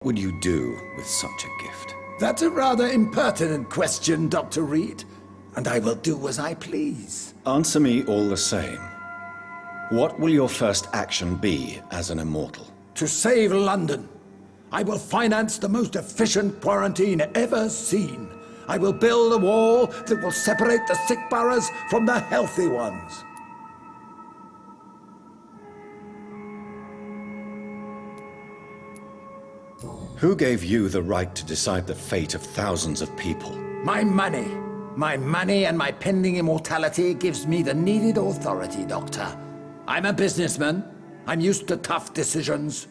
What would you do with such a gift? That's a rather impertinent question, Dr. Reed. And I will do as I please. Answer me all the same. What will your first action be as an immortal? To save London, I will finance the most efficient quarantine ever seen. I will build a wall that will separate the sick boroughs from the healthy ones. Who gave you the right to decide the fate of thousands of people? My money. My money and my pending immortality gives me the needed authority, Doctor. I'm a businessman. I'm used to tough decisions.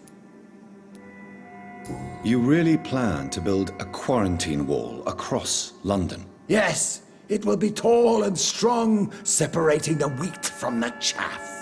You really plan to build a quarantine wall across London? Yes, it will be tall and strong, separating the wheat from the chaff.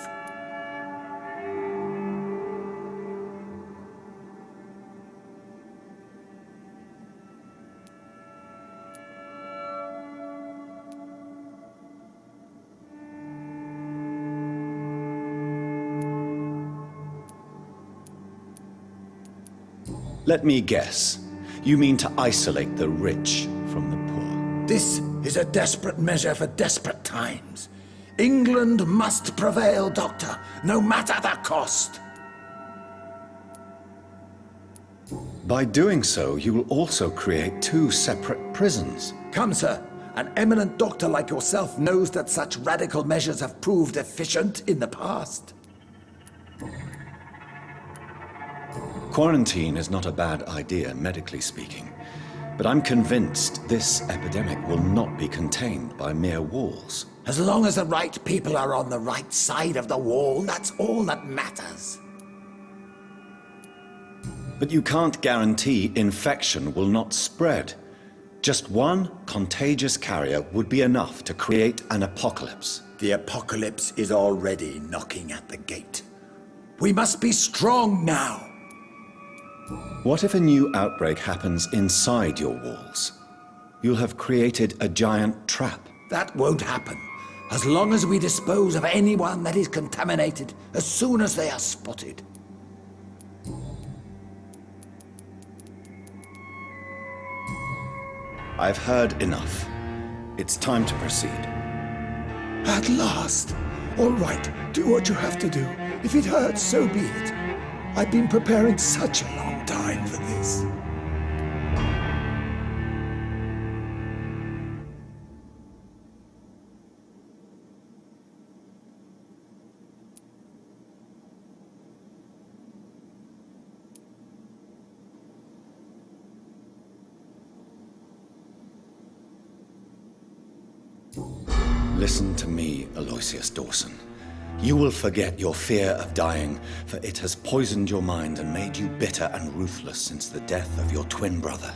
Let me guess. You mean to isolate the rich from the poor? This is a desperate measure for desperate times. England must prevail, Doctor, no matter the cost. By doing so, you will also create two separate prisons. Come, sir. An eminent doctor like yourself knows that such radical measures have proved efficient in the past. Quarantine is not a bad idea, medically speaking. But I'm convinced this epidemic will not be contained by mere walls. As long as the right people are on the right side of the wall, that's all that matters. But you can't guarantee infection will not spread. Just one contagious carrier would be enough to create an apocalypse. The apocalypse is already knocking at the gate. We must be strong now. What if a new outbreak happens inside your walls? You'll have created a giant trap. That won't happen. As long as we dispose of anyone that is contaminated as soon as they are spotted. I've heard enough. It's time to proceed. At last. All right, do what you have to do. If it hurts, so be it. I've been preparing such a long time for this. Listen to me, Aloysius Dawson. You will forget your fear of dying, for it has poisoned your mind and made you bitter and ruthless since the death of your twin brother.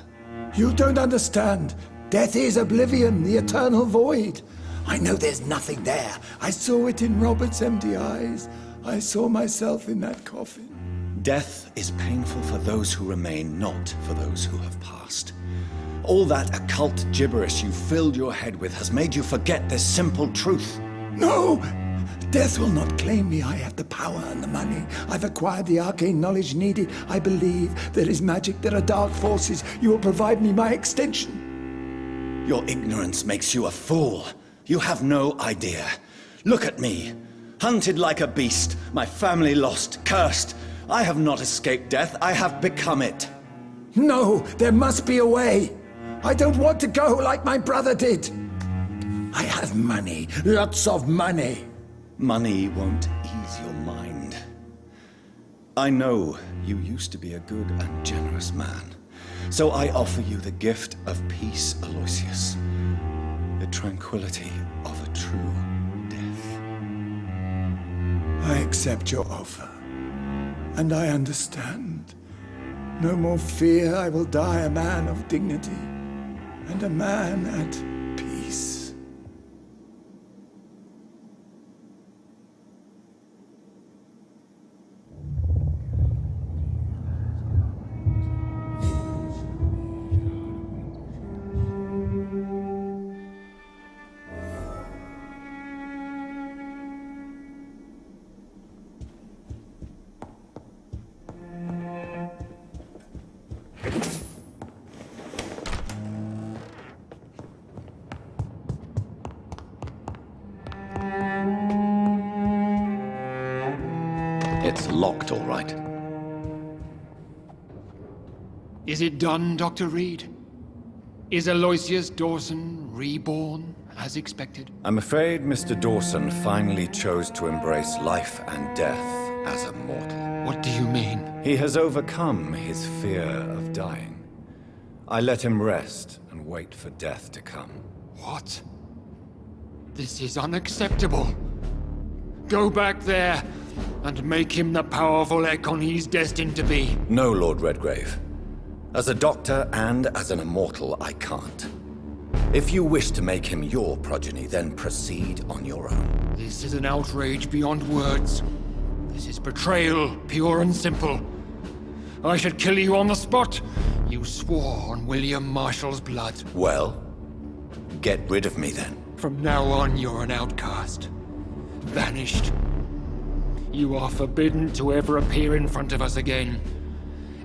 You don't understand. Death is oblivion, the eternal void. I know there's nothing there. I saw it in Robert's empty eyes. I saw myself in that coffin. Death is painful for those who remain, not for those who have passed. All that occult gibberish you filled your head with has made you forget this simple truth. No! Death will not claim me. I have the power and the money. I've acquired the arcane knowledge needed. I believe there is magic, there are dark forces. You will provide me my extension. Your ignorance makes you a fool. You have no idea. Look at me. Hunted like a beast, my family lost, cursed. I have not escaped death, I have become it. No, there must be a way. I don't want to go like my brother did. I have money, lots of money. Money won't ease your mind. I know you used to be a good and generous man, so I offer you the gift of peace, Aloysius. The tranquility of a true death. I accept your offer, and I understand. No more fear, I will die a man of dignity, and a man at peace. It's locked, all right. Is it done, Dr. Reed? Is Aloysius Dawson reborn, as expected? I'm afraid Mr. Dawson finally chose to embrace life and death as a mortal. What do you mean? He has overcome his fear of dying. I let him rest and wait for death to come. What? This is unacceptable. Go back there and make him the powerful Ekon he's destined to be. No, Lord Redgrave. As a doctor and as an immortal, I can't. If you wish to make him your progeny, then proceed on your own. This is an outrage beyond words. This is betrayal, pure and simple. I should kill you on the spot. You swore on William Marshall's blood. Well, get rid of me then. From now on, you're an outcast. Vanished. You are forbidden to ever appear in front of us again.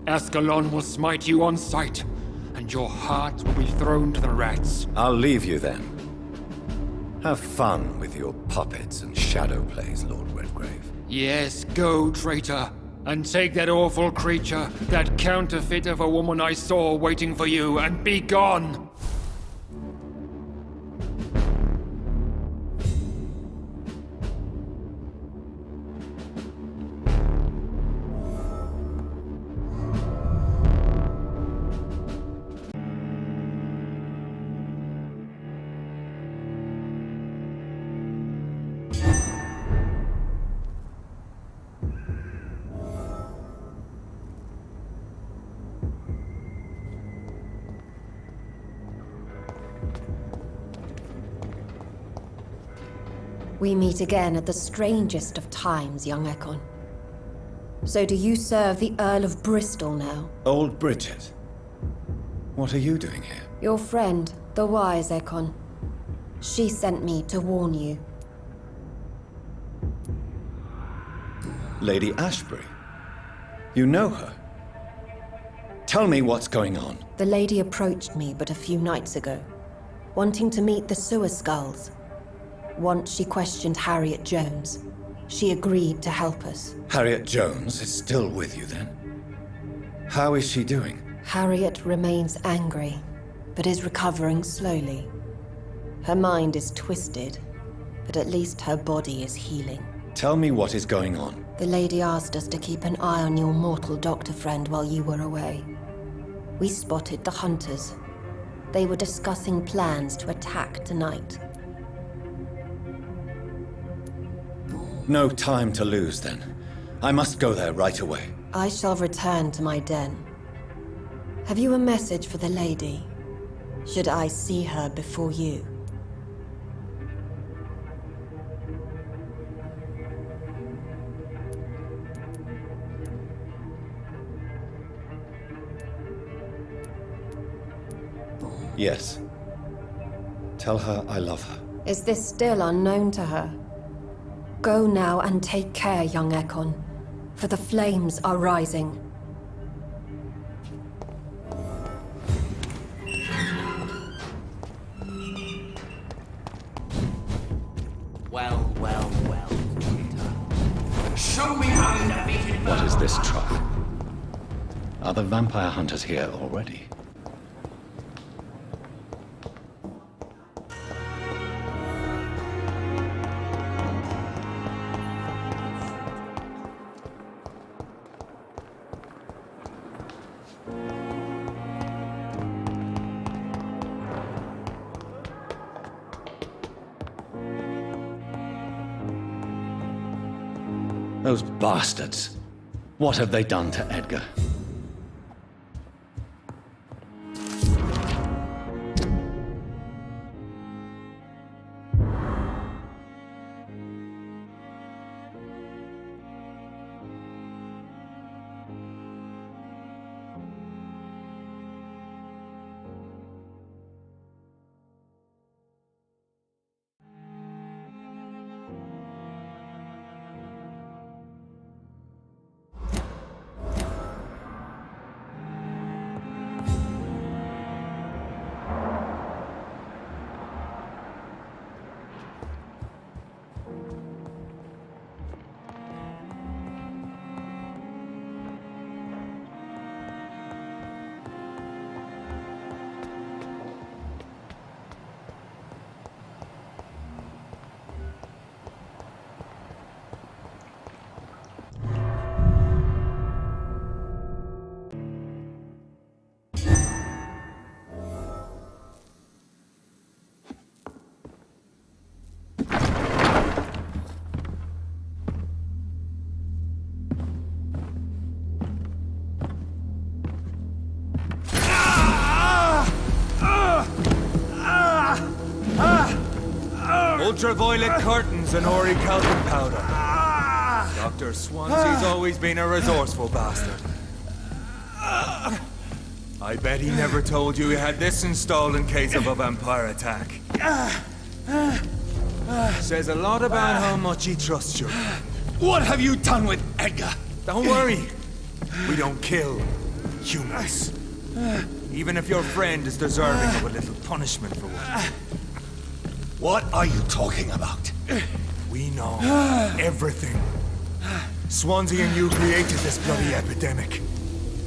Ascalon will smite you on sight, and your heart will be thrown to the rats. I'll leave you then. Have fun with your puppets and shadow plays, Lord Redgrave. Yes, go, traitor, and take that awful creature, that counterfeit of a woman I saw waiting for you, and be gone! We meet again at the strangest of times, young Ekon. So do you serve the Earl of Bristol now? Old Bridget. What are you doing here? Your friend, the wise Ekon. She sent me to warn you. Lady Ashbury. You know her. Tell me what's going on. The lady approached me but a few nights ago, wanting to meet the sewer skulls. Once she questioned Harriet Jones. She agreed to help us. Harriet Jones is still with you then? How is she doing? Harriet remains angry, but is recovering slowly. Her mind is twisted, but at least her body is healing. Tell me what is going on. The lady asked us to keep an eye on your mortal doctor friend while you were away. We spotted the hunters. They were discussing plans to attack tonight. No time to lose, then. I must go there right away. I shall return to my den. Have you a message for the lady? Should I see her before you? Yes. Tell her I love her. Is this still unknown to her? Go now and take care, young Ekon, for the flames are rising. Well, show me how you defeated What is this trouble? Are the vampire hunters here already? Those bastards. What have they done to Edgar? Ultraviolet curtains and orichalcum powder. Dr. Swansea's always been a resourceful bastard. I bet he never told you he had this installed in case of a vampire attack. Says a lot about how much he trusts you. What have you done with Edgar? Don't worry. We don't kill humans. Even if your friend is deserving of a little punishment for one. What are you talking about? We know everything. Swansea and you created this bloody epidemic.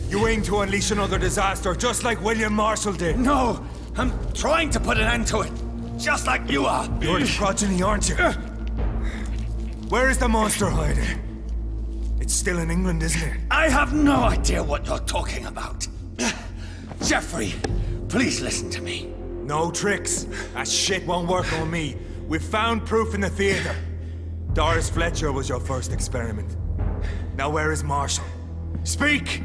You aim to unleash another disaster, just like William Marshall did. No! I'm trying to put an end to it! Just like you are! You're the progeny, aren't you? Where is the monster hiding? It's still in England, isn't it? I have no idea what you're talking about. Jeffrey, please listen to me. No tricks. That shit won't work on me. We've found proof in the theater. Doris Fletcher was your first experiment. Now where is Marshall? Speak!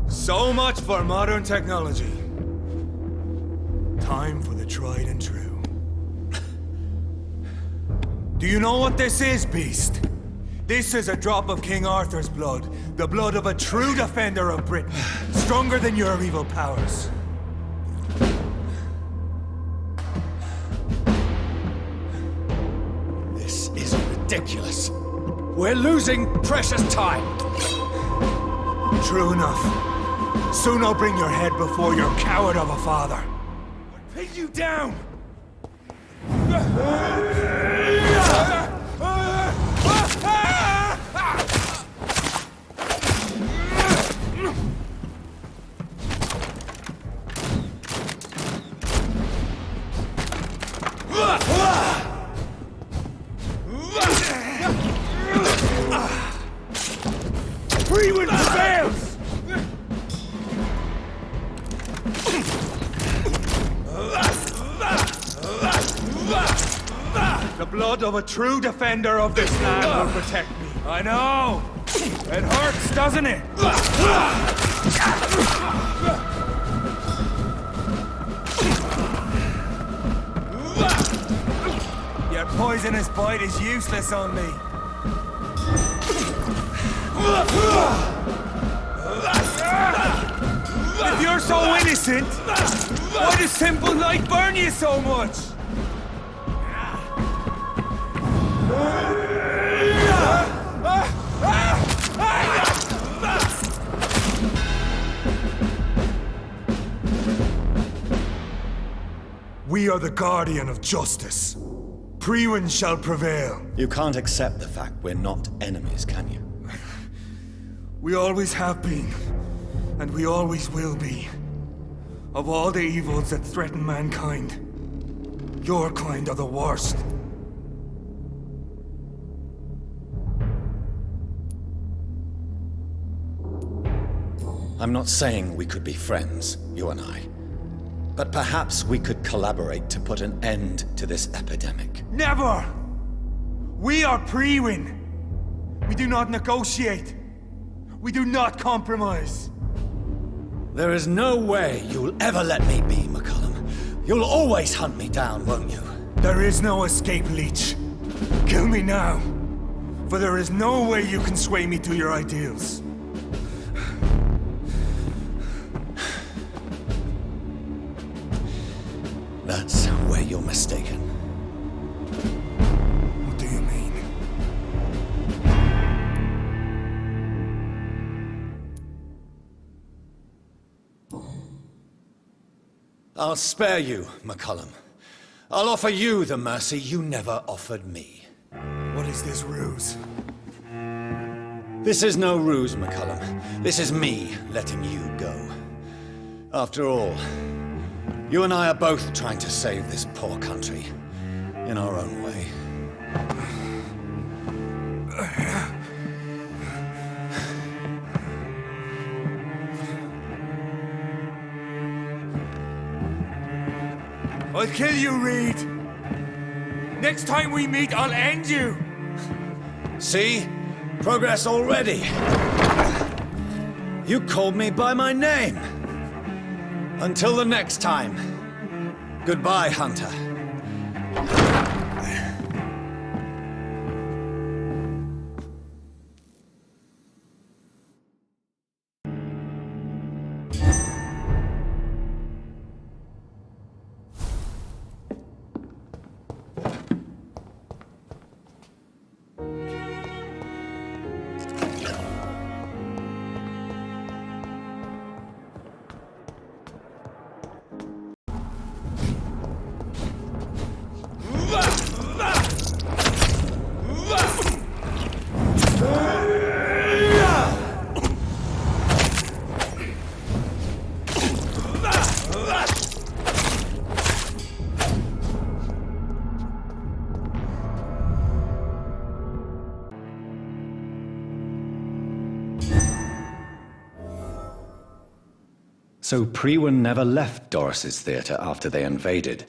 So much for modern technology. Time for the tried and true. Do you know what this is, Beast? This is a drop of King Arthur's blood. The blood of a true defender of Britain. Stronger than your evil powers. This is ridiculous. We're losing precious time. True enough. Soon I'll bring your head before your coward of a father. Pin you down! Freeman prevails! The blood of a true defender of this land will protect me. I know! It hurts, doesn't it? Your poisonous bite is useless on me. If you're so innocent, why does simple light burn you so much? We are the guardian of justice. Priwen shall prevail. You can't accept the fact we're not enemies, can you? We always have been, and we always will be. Of all the evils that threaten mankind, your kind are the worst. I'm not saying we could be friends, you and I. But perhaps we could collaborate to put an end to this epidemic. Never! We are Priwen. We do not negotiate. We do not compromise. There is no way you'll ever let me be, McCullum. You'll always hunt me down, won't you? There is no escape, Leech. Kill me now. For there is no way you can sway me to your ideals. That's where you're mistaken. What do you mean? I'll spare you, McCullum. I'll offer you the mercy you never offered me. What is this ruse? This is no ruse, McCullum. This is me letting you go. After all, you and I are both trying to save this poor country in our own way. I'll kill you, Reed. Next time we meet, I'll end you. You called me by my name. Until the next time. Goodbye, Hunter. So Priwen never left Doris's theater after they invaded.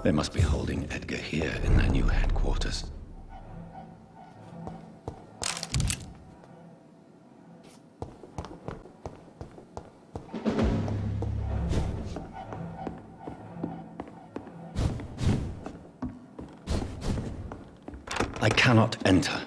They must be holding Edgar here in their new headquarters. I cannot enter.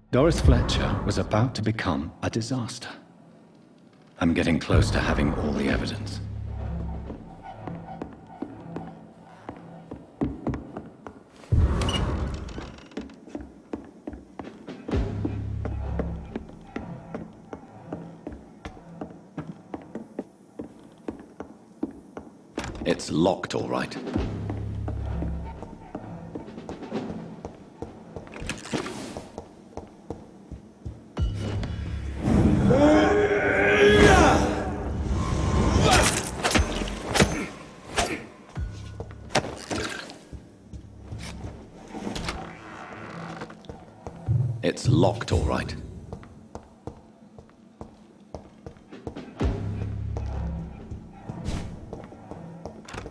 Doris Fletcher was about to become a disaster. I'm getting close to having all the evidence. It's locked, all right. It's locked, all right.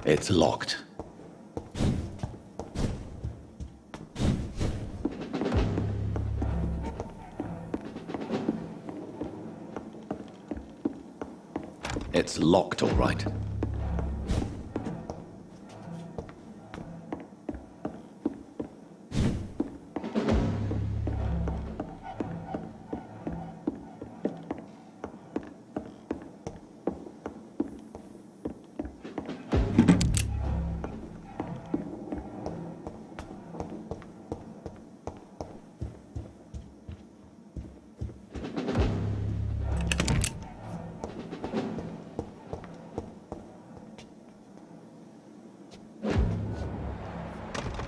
It's locked. It's locked, all right.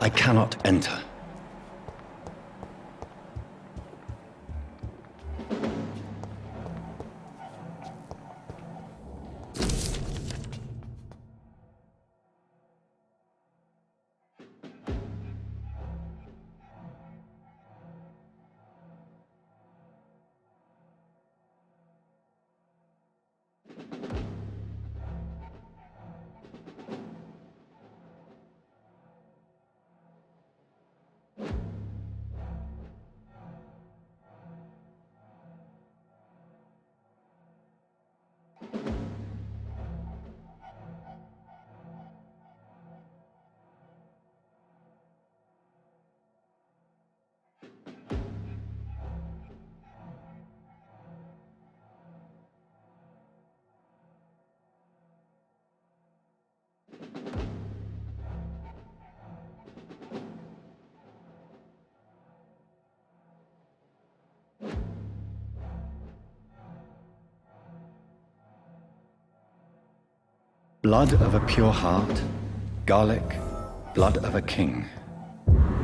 I cannot enter. Blood of a pure heart, garlic, blood of a king.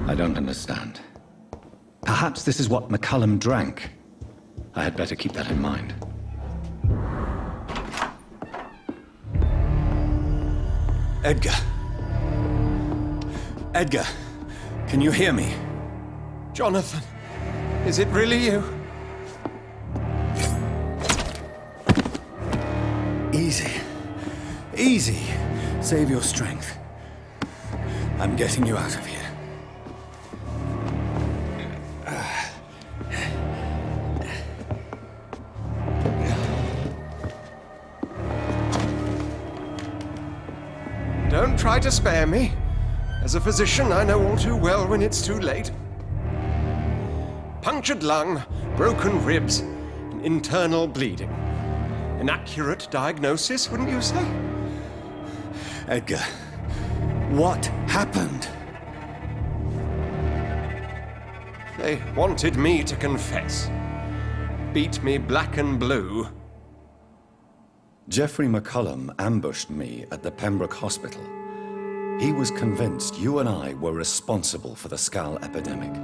I don't understand. Perhaps this is what McCullum drank. I had better keep that in mind. Edgar. Edgar, can you hear me? Jonathan, is it really you? Easy. Easy. Save your strength. I'm getting you out of here. Don't try to spare me. As a physician, I know all too well when it's too late. Punctured lung, broken ribs, and internal bleeding. An accurate diagnosis, wouldn't you say? Edgar, what happened? They wanted me to confess. Beat me black and blue. Geoffrey McCullum ambushed me at the Pembroke Hospital. He was convinced you and I were responsible for the Skal epidemic.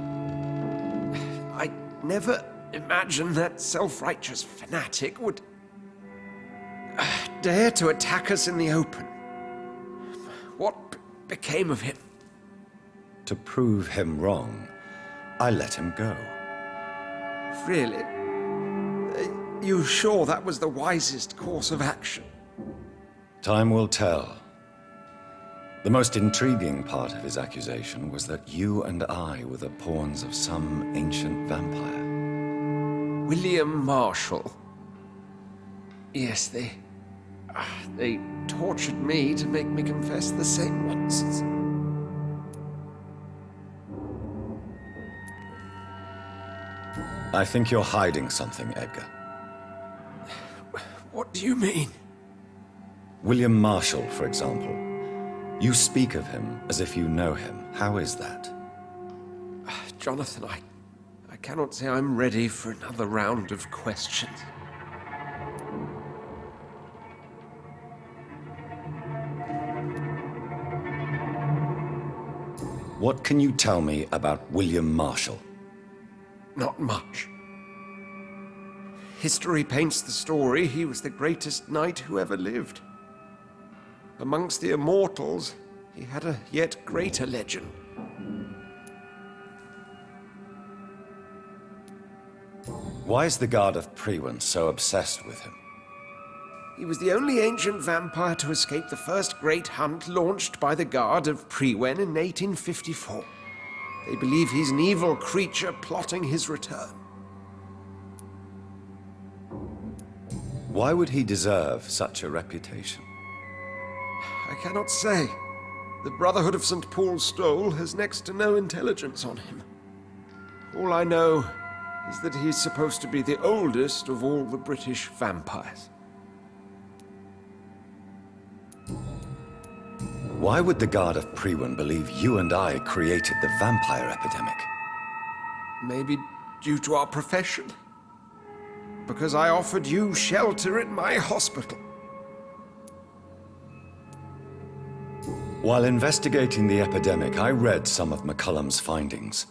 I never imagined that self-righteous fanatic would dare to attack us in the open. What became of him? To prove him wrong, I let him go. Really? You sure that was the wisest course of action? Time will tell. The most intriguing part of his accusation was that you and I were the pawns of some ancient vampire. William Marshall. Yes, they tortured me to make me confess the same nonsense. I think you're hiding something, Edgar. What do you mean? William Marshall, for example. You speak of him as if you know him. How is that? Jonathan, I cannot say I'm ready for another round of questions. What can you tell me about William Marshall? Not much. History paints the story he was the greatest knight who ever lived. Amongst the immortals, he had a yet greater legend. Why is the Guard of Priwen so obsessed with him? He was the only ancient vampire to escape the first great hunt launched by the Guard of Priwen in 1854. They believe he's an evil creature plotting his return. Why would he deserve such a reputation? I cannot say. The Brotherhood of St. Paul's Stole has next to no intelligence on him. All I know is that he's supposed to be the oldest of all the British vampires. Why would the Guard of Priwen believe you and I created the vampire epidemic? Maybe due to our profession. Because I offered you shelter in my hospital. While investigating the epidemic, I read some of McCullum's findings.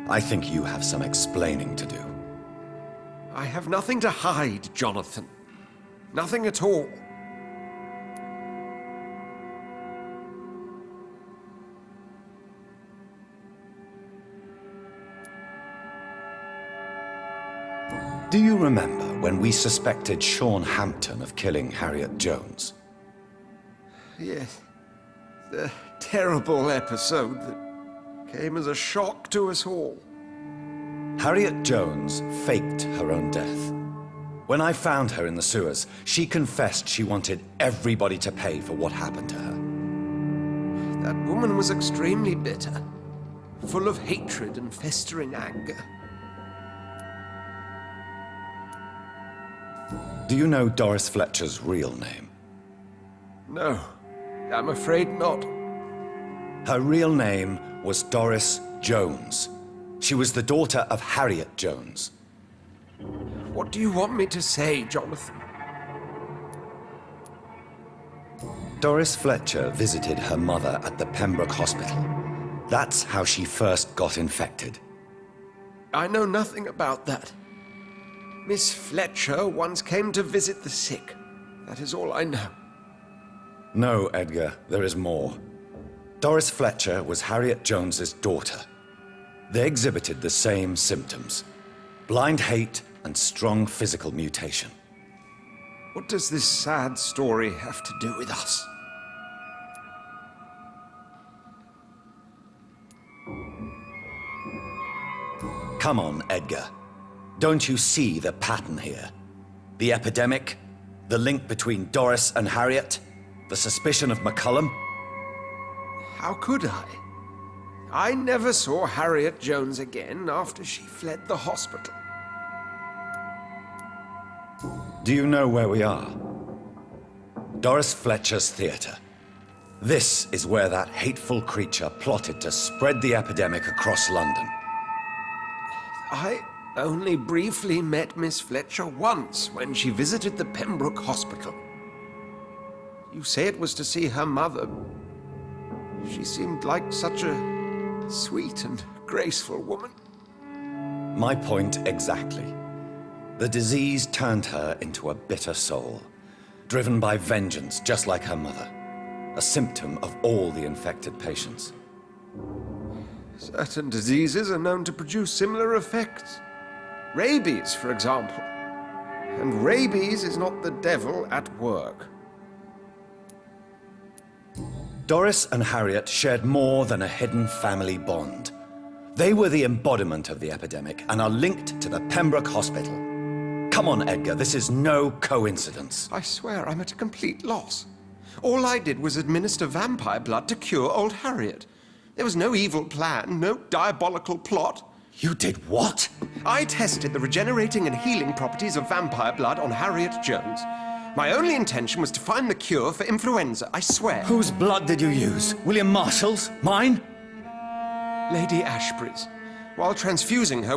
I think you have some explaining to do. I have nothing to hide, Jonathan. Nothing at all. Do you remember when we suspected Sean Hampton of killing Harriet Jones? Yes. The terrible episode that came as a shock to us all. Harriet Jones faked her own death. When I found her in the sewers, she confessed she wanted everybody to pay for what happened to her. That woman was extremely bitter, full of hatred and festering anger. Do you know Doris Fletcher's real name? No, I'm afraid not. Her real name was Doris Jones. She was the daughter of Harriet Jones. What do you want me to say, Jonathan? Doris Fletcher visited her mother at the Pembroke Hospital. That's how she first got infected. I know nothing about that. Miss Fletcher once came to visit the sick. That is all I know. No, Edgar, there is more. Doris Fletcher was Harriet Jones's daughter. They exhibited the same symptoms: blind hate and strong physical mutation. What does this sad story have to do with us? Come on, Edgar. Don't you see the pattern here? The epidemic, the link between Doris and Harriet, the suspicion of McCullum? How could I? I never saw Harriet Jones again after she fled the hospital. Do you know where we are? Doris Fletcher's theater. This is where that hateful creature plotted to spread the epidemic across London. I only briefly met Miss Fletcher once when she visited the Pembroke Hospital. You say it was to see her mother. She seemed like such a sweet and graceful woman. My point exactly. The disease turned her into a bitter soul, driven by vengeance just like her mother. A symptom of all the infected patients. Certain diseases are known to produce similar effects. Rabies, for example. And rabies is not the devil at work. Doris and Harriet shared more than a hidden family bond. They were the embodiment of the epidemic and are linked to the Pembroke Hospital. Come on, Edgar, this is no coincidence. I swear I'm at a complete loss. All I did was administer vampire blood to cure old Harriet. There was no evil plan, no diabolical plot. You did what? I tested the regenerating and healing properties of vampire blood on Harriet Jones. My only intention was to find the cure for influenza, I swear. Whose blood did you use? William Marshall's? Mine? Lady Ashbury's. While transfusing her